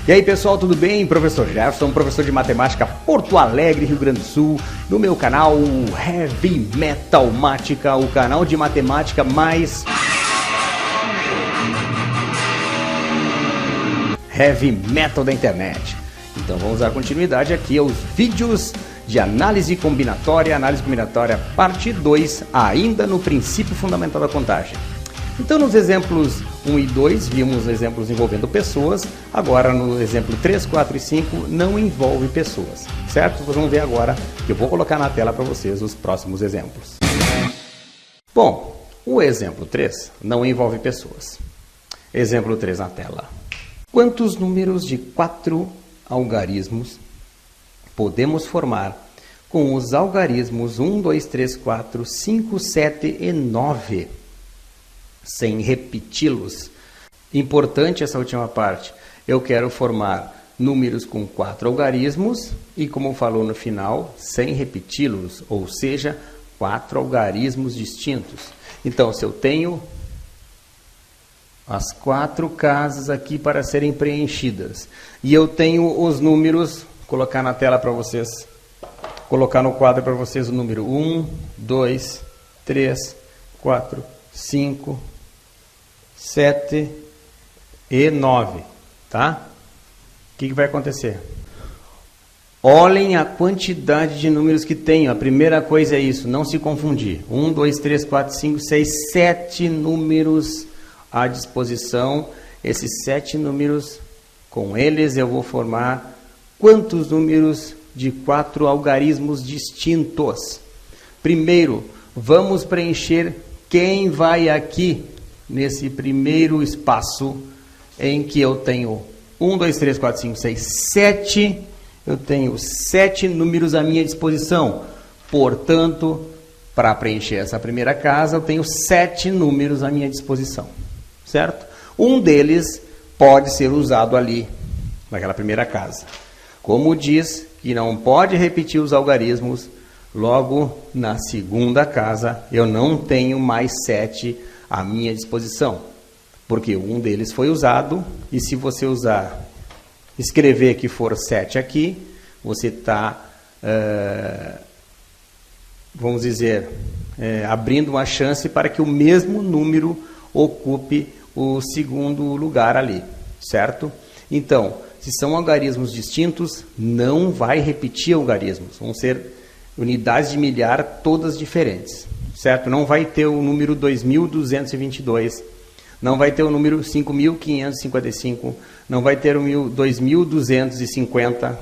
E aí pessoal, tudo bem? Professor Jefferson, professor de matemática Porto Alegre, Rio Grande do Sul, no meu canal Heavy Metal Mática, o canal de matemática mais heavy metal da internet. Então vamos dar continuidade aqui aos vídeos de análise combinatória parte 2, ainda no princípio fundamental da contagem. Então nos exemplos 1 e 2 vimos exemplos envolvendo pessoas, agora no exemplo 3, 4 e 5 não envolve pessoas, certo? Vocês vão ver agora que eu vou colocar na tela para vocês os próximos exemplos. Bom, o exemplo 3 não envolve pessoas. Exemplo 3 na tela. Quantos números de 4 algarismos podemos formar com os algarismos 1, 2, 3, 4, 5, 7 e 9? Sem repeti-los. Importante essa última parte. Eu quero formar números com 4 algarismos e, como falou no final, sem repeti-los, ou seja, 4 algarismos distintos. Então, se eu tenho as 4 casas aqui para serem preenchidas e eu tenho os números, vou colocar na tela para vocês, colocar no quadro para vocês o número 1, 2, 3, 4, 5, 7 e 9, tá? O que vai acontecer? Olhem a quantidade de números que tenho. A primeira coisa é isso, não se confundir. 1, 2, 3, 4, 5, 6, 7 números à disposição. Esses 7 números, com eles eu vou formar quantos números de 4 algarismos distintos? Primeiro, vamos preencher quem vai aqui nesse primeiro espaço em que eu tenho 1, 2, 3, 4, 5, 6, 7. Eu tenho 7 números à minha disposição. Portanto, para preencher essa primeira casa, eu tenho 7 números à minha disposição. Certo? Um deles pode ser usado ali, naquela primeira casa. Como diz que não pode repetir os algarismos, logo na segunda casa eu não tenho mais 7 à minha disposição, porque um deles foi usado, e se você escrever que for 7 aqui, você está, vamos dizer, abrindo uma chance para que o mesmo número ocupe o segundo lugar ali, certo? Então, se são algarismos distintos, não vai repetir algarismos, vão ser unidades de milhar todas diferentes, certo? Não vai ter o número 2222, não vai ter o número 5555, não vai ter o 2250,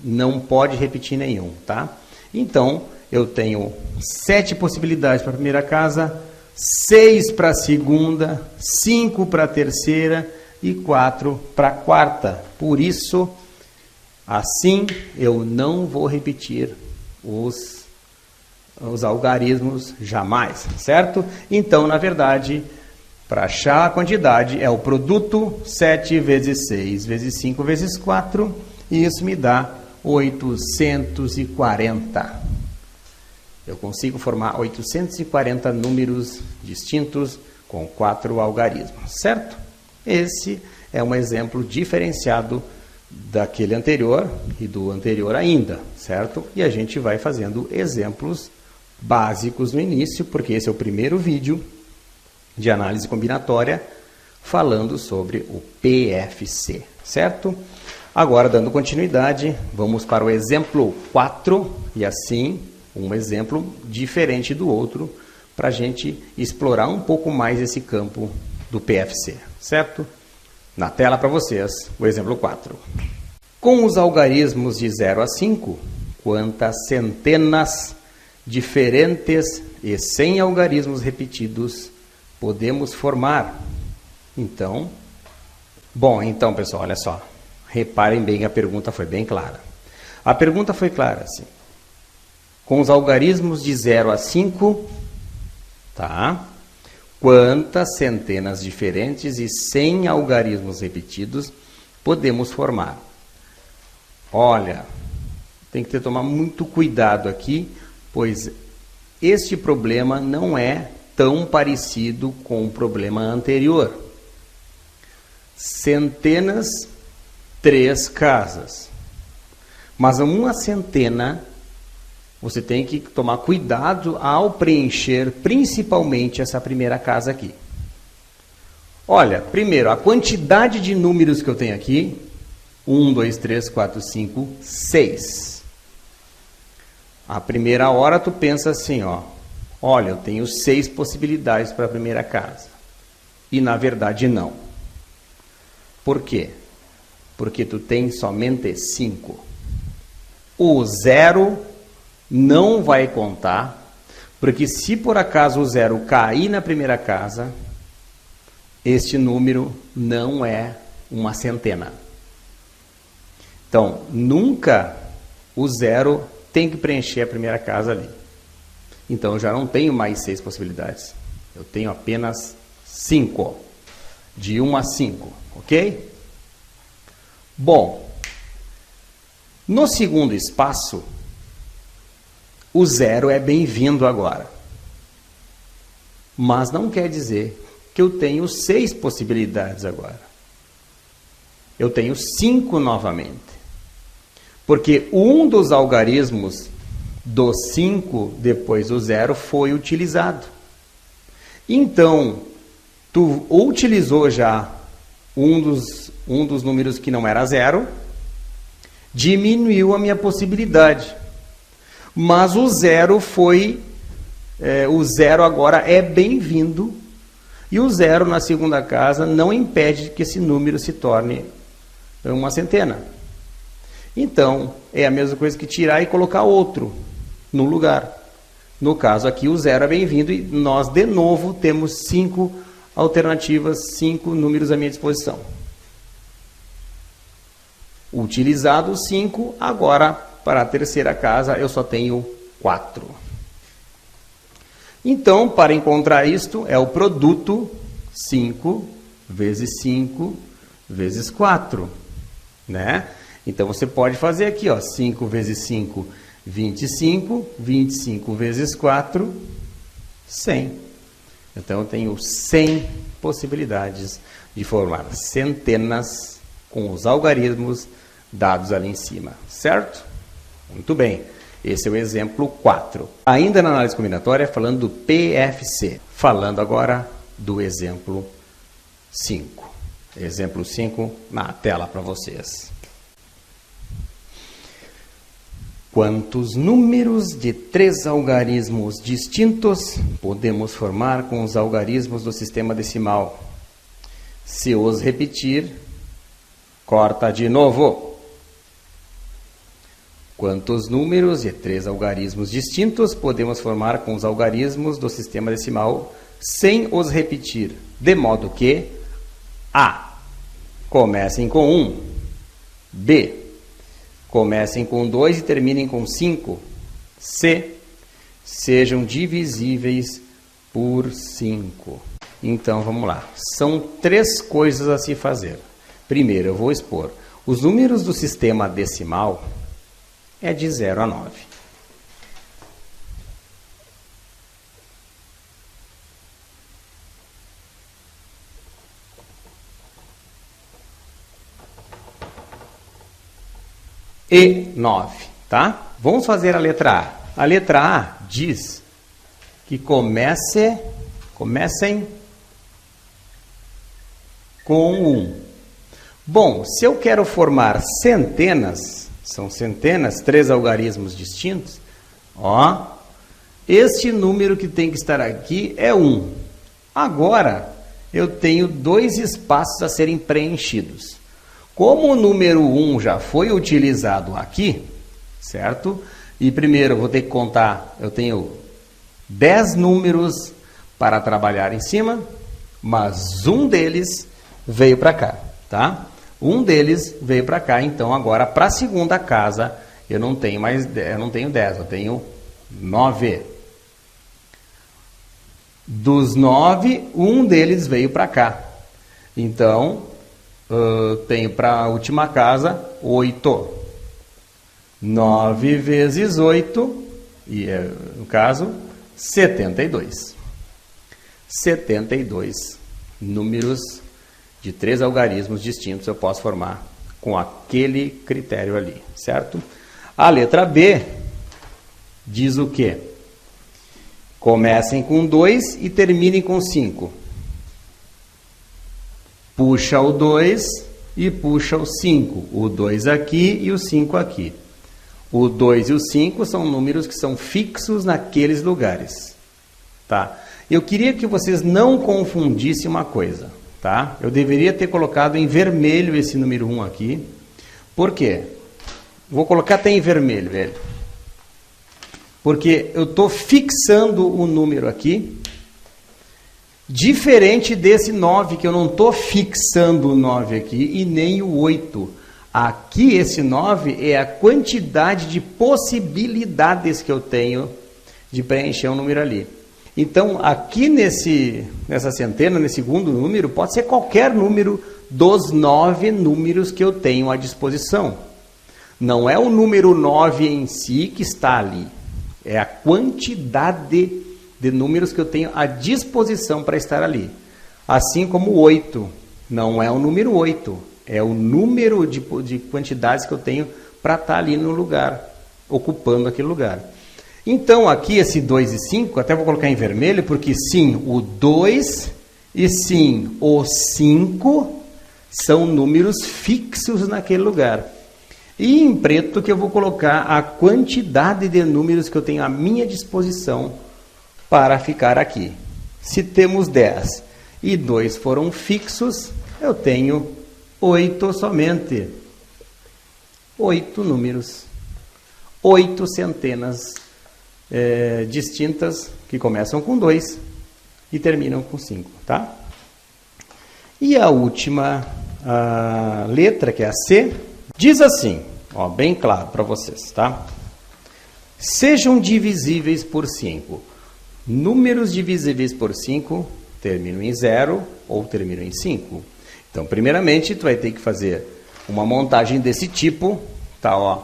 não pode repetir nenhum, tá? Então, eu tenho 7 possibilidades para a primeira casa, 6 para a segunda, 5 para a terceira e 4 para a quarta. Por isso, assim, eu não vou repetir os algarismos jamais, certo? Então, na verdade, para achar a quantidade, é o produto 7 vezes 6 vezes 5 vezes 4, e isso me dá 840. Eu consigo formar 840 números distintos com 4 algarismos, certo? Esse é um exemplo diferenciado daquele anterior e do anterior ainda, certo? E a gente vai fazendo exemplos básicos no início, porque esse é o primeiro vídeo de análise combinatória falando sobre o PFC, certo? Agora, dando continuidade, vamos para o exemplo 4, e assim, um exemplo diferente do outro, para a gente explorar um pouco mais esse campo do PFC, certo? Na tela para vocês, o exemplo 4. Com os algarismos de 0 a 5, quantas centenas diferentes e sem algarismos repetidos podemos formar? Então, pessoal, olha só. Reparem bem, a pergunta foi bem clara. A pergunta foi clara, assim. Com os algarismos de 0 a 5, tá? Quantas centenas diferentes e sem algarismos repetidos podemos formar? Olha, tem que tomar muito cuidado aqui, pois este problema não é tão parecido com o problema anterior. Centenas 3 casas. Mas uma centena, você tem que tomar cuidado ao preencher principalmente essa primeira casa aqui. Olha, primeiro, a quantidade de números que eu tenho aqui, 1, 2, 3, 4, 5, 6. A primeira hora tu pensa assim, ó, olha, eu tenho 6 possibilidades para a primeira casa. E na verdade não. Por quê? Porque tu tem somente 5. O 0 não vai contar, porque se por acaso o 0 cair na primeira casa, este número não é uma centena. Então, nunca o 0 tem que preencher a primeira casa ali. Então, eu já não tenho mais 6 possibilidades. Eu tenho apenas 5. De 1 a 5, ok? Bom, no segundo espaço, o 0 é bem-vindo agora. Mas não quer dizer que eu tenho 6 possibilidades agora. Eu tenho 5 novamente. Porque um dos algarismos do 5 depois do 0 foi utilizado. Então, tu utilizou já um dos números que não era 0, diminuiu a minha possibilidade. Mas o 0 o 0 agora é bem-vindo. E o 0 na segunda casa não impede que esse número se torne uma centena. Então, é a mesma coisa que tirar e colocar outro no lugar. No caso aqui, o 0 é bem-vindo e nós, de novo, temos 5 alternativas, 5 números à minha disposição. Utilizado 5, agora, para a terceira casa, eu só tenho 4. Então, para encontrar isto, é o produto 5 vezes 5 vezes 4, né? Então, você pode fazer aqui, ó, 5 vezes 5, 25, 25 vezes 4, 100. Então, eu tenho 100 possibilidades de formar centenas com os algarismos dados ali em cima, certo? Muito bem. Esse é o exemplo 4. Ainda na análise combinatória, falando do PFC. Falando agora do exemplo 5. Exemplo 5 na tela para vocês. Quantos números de 3 algarismos distintos podemos formar com os algarismos do sistema decimal? Se os repetir, corta de novo. Quantos números de 3 algarismos distintos podemos formar com os algarismos do sistema decimal sem os repetir? De modo que A. Comecem com 1. B. Comecem com 2 e terminem com 5. C. Sejam divisíveis por 5. Então, vamos lá. São 3 coisas a se fazer. Primeiro, eu vou expor. Os números do sistema decimal é de 0 a 9. E 9, tá? Vamos fazer a letra A. A letra A diz que comecem com 1. Bom, se eu quero formar centenas, são centenas, 3 algarismos distintos, ó, este número que tem que estar aqui é 1. Agora, eu tenho 2 espaços a serem preenchidos. Como o número 1 já foi utilizado aqui, certo? E primeiro eu vou ter que contar, eu tenho 10 números para trabalhar em cima, mas um deles veio para cá, tá? Um deles veio para cá, então agora para a segunda casa eu não tenho 10, eu tenho 9. Dos 9, um deles veio para cá. Então, tenho para a última casa 8. 9 vezes 8, e no caso, 72. 72 números de 3 algarismos distintos eu posso formar com aquele critério ali, certo? A letra B diz o quê? Comecem com 2 e terminem com 5. Puxa o 2 e puxa o 5. O 2 aqui e o 5 aqui. O 2 e o 5 são números que são fixos naqueles lugares. Tá? Eu queria que vocês não confundissem uma coisa. Tá? Eu deveria ter colocado em vermelho esse número 1 aqui. Por quê? Vou colocar até em vermelho, velho. Porque eu estou fixando o número aqui. Diferente desse 9, que eu não estou fixando o 9 aqui, e nem o 8. Aqui, esse 9 é a quantidade de possibilidades que eu tenho de preencher um número ali. Então, aqui nessa centena, nesse segundo número, pode ser qualquer número dos 9 números que eu tenho à disposição. Não é o número 9 em si que está ali. É a quantidade de números que eu tenho à disposição para estar ali. Assim como o 8. Não é o número 8. É o número de quantidades que eu tenho para estar ali no lugar, ocupando aquele lugar. Então, aqui esse 2 e 5, até vou colocar em vermelho, porque sim, o 2 e sim, o 5 são números fixos naquele lugar. E em preto que eu vou colocar a quantidade de números que eu tenho à minha disposição para ficar aqui. Se temos 10 e 2 foram fixos, eu tenho 8 somente. 8 números. 8 centenas distintas que começam com 2 e terminam com 5, tá? E a última letra, que é a C, diz assim, ó, bem claro para vocês, tá? Sejam divisíveis por 5. Números divisíveis por 5 terminam em 0 ou terminam em 5. Então, primeiramente, tu vai ter que fazer uma montagem desse tipo, tá, ó,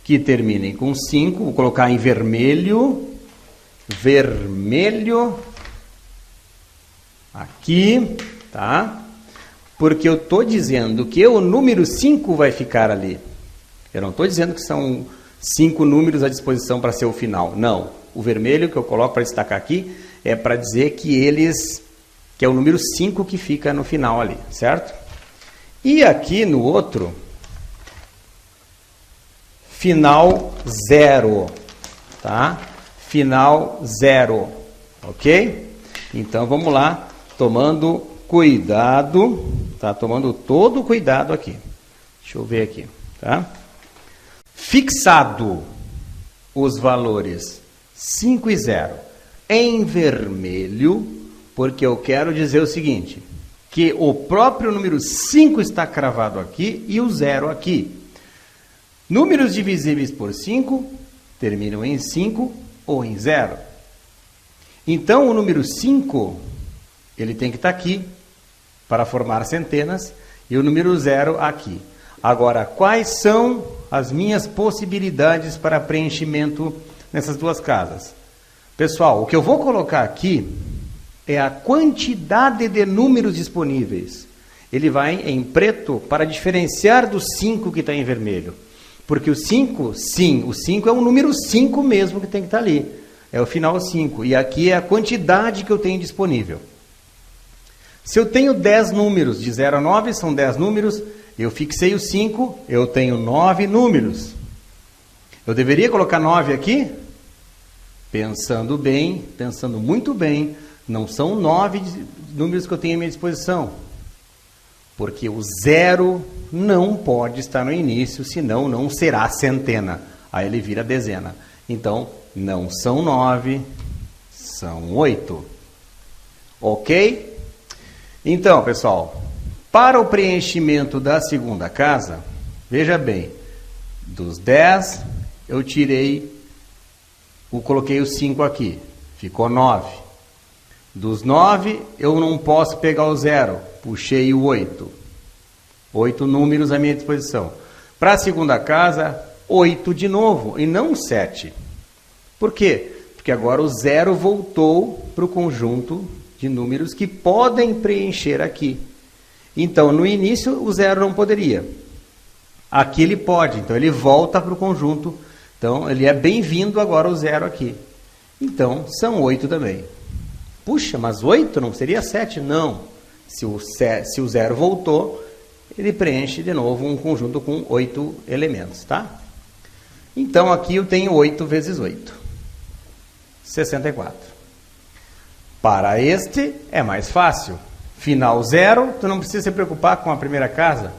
que terminem com 5, vou colocar em vermelho, aqui, tá? Porque eu estou dizendo que o número 5 vai ficar ali. Eu não estou dizendo que são 5 números à disposição para ser o final. Não. O vermelho que eu coloco para destacar aqui é para dizer que é o número 5 que fica no final ali, certo? E aqui no outro, final 0, tá? Final 0, ok? Então vamos lá, tomando cuidado, tá? Tomando todo o cuidado aqui. Deixa eu ver aqui, tá? Fixado os valores 5 e 0 em vermelho, porque eu quero dizer o seguinte, que o próprio número 5 está cravado aqui e o 0 aqui. Números divisíveis por 5 terminam em 5 ou em 0. Então, o número 5, ele tem que estar aqui para formar centenas e o número 0 aqui. Agora, quais são as minhas possibilidades para preenchimento nessas duas casas? Pessoal, o que eu vou colocar aqui é a quantidade de números disponíveis. Ele vai em preto para diferenciar do 5 que está em vermelho. Porque o 5, sim, o 5 é o número 5 mesmo que tem que estar ali. É o final 5. E aqui é a quantidade que eu tenho disponível. Se eu tenho 10 números, de 0 a 9 são 10 números, eu fixei o 5, eu tenho 9 números. Eu deveria colocar 9 aqui? Pensando bem, pensando muito bem, não são 9 números que eu tenho à minha disposição. Porque o 0 não pode estar no início, senão não será centena. Aí ele vira dezena. Então, não são 9, são 8. Ok? Então, pessoal, para o preenchimento da segunda casa, veja bem, dos 10, eu coloquei o 5 aqui, ficou 9. Dos 9, eu não posso pegar o 0, puxei o 8. 8 números à minha disposição. Para a segunda casa, 8 de novo, e não 7. Por quê? Porque agora o 0 voltou para o conjunto de números que podem preencher aqui. Então, no início, o 0 não poderia. Aqui ele pode, então ele volta para o conjunto. Então, ele é bem-vindo agora o 0 aqui. Então, são 8 também. Puxa, mas 8 não seria 7? Não. Se o 0 voltou, ele preenche de novo um conjunto com 8 elementos, tá? Então, aqui eu tenho 8 vezes 8. 64. Para este, é mais fácil. Final 0, tu não precisa se preocupar com a primeira casa.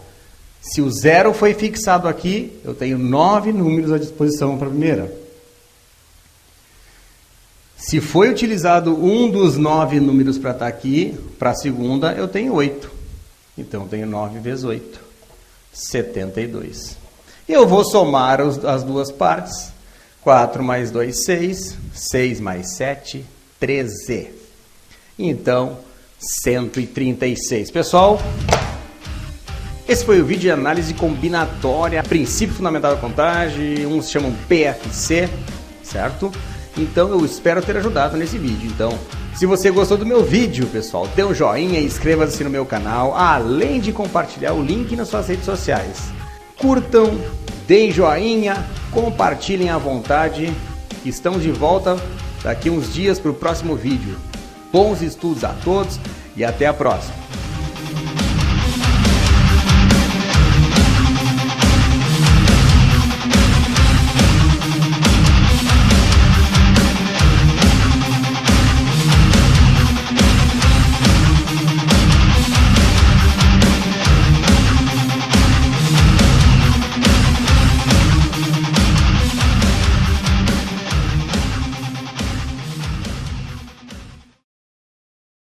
Se o 0 foi fixado aqui, eu tenho 9 números à disposição para a primeira. Se foi utilizado um dos 9 números para estar aqui, para a segunda, eu tenho 8. Então, eu tenho 9 vezes 8. 72. Eu vou somar as duas partes. 4 mais 2, 6. 6 mais 7, 13. Então, 136. Pessoal, esse foi o vídeo de análise combinatória, princípio fundamental da contagem, uns chamam PFC, certo? Então, eu espero ter ajudado nesse vídeo. Então, se você gostou do meu vídeo, pessoal, dê um joinha e inscreva-se no meu canal, além de compartilhar o link nas suas redes sociais. Curtam, deem joinha, compartilhem à vontade. Estamos de volta daqui uns dias para o próximo vídeo. Bons estudos a todos e até a próxima.